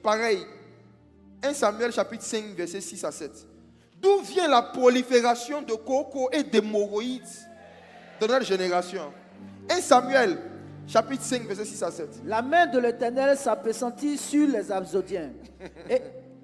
pareil. 1 Samuel chapitre 5, verset 6 à 7. D'où vient la prolifération de coco et d'hémorroïdes de notre génération? 1 Samuel chapitre 5, verset 6 à 7. La main de l'Éternel s'appesantit sur les Abzodiens. Et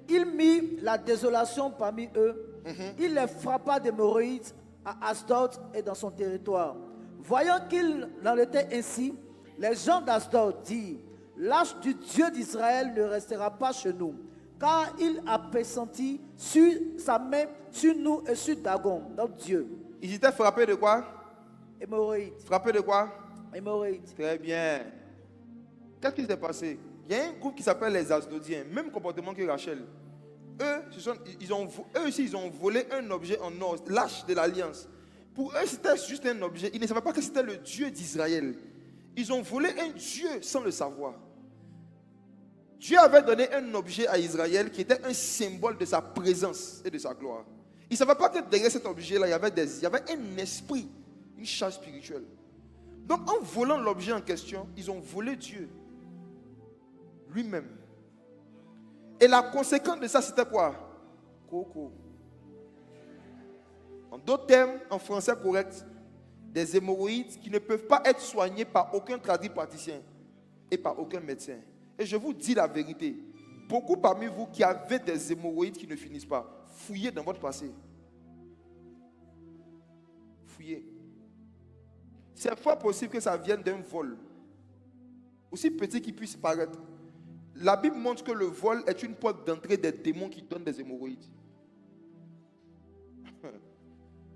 il mit la désolation parmi eux. Il les frappa d'hémorroïdes à Asdod et dans son territoire. Voyant qu'il en était ainsi, les gens d'Asdod dirent: l'arche du Dieu d'Israël ne restera pas chez nous, car il a pressentit sur sa main sur nous et sur Dagon, notre Dieu. Ils étaient frappés de quoi? Hémorroïdes. Frappés de quoi? Hémorroïdes. Très bien. Qu'est-ce qui s'est passé? Il y a un groupe qui s'appelle les Asdodiens, même comportement que Rachel. Eux aussi, ils ont volé un objet en or, l'arche de l'alliance. Pour eux, c'était juste un objet. Ils ne savaient pas que c'était le Dieu d'Israël. Ils ont volé un Dieu sans le savoir. Dieu avait donné un objet à Israël qui était un symbole de sa présence et de sa gloire. Ils ne savaient pas que derrière cet objet-là, il y avait un esprit, une charge spirituelle. Donc, en volant l'objet en question, ils ont volé Dieu lui-même. Et la conséquence de ça, c'était quoi? Coco. En d'autres termes, en français correct, des hémorroïdes qui ne peuvent pas être soignés par aucun tradipraticien et par aucun médecin. Et je vous dis la vérité, beaucoup parmi vous qui avez des hémorroïdes qui ne finissent pas, fouillez dans votre passé. Fouillez. C'est fort possible que ça vienne d'un vol, aussi petit qu'il puisse paraître. La Bible montre que le vol est une porte d'entrée des démons qui donnent des hémorroïdes.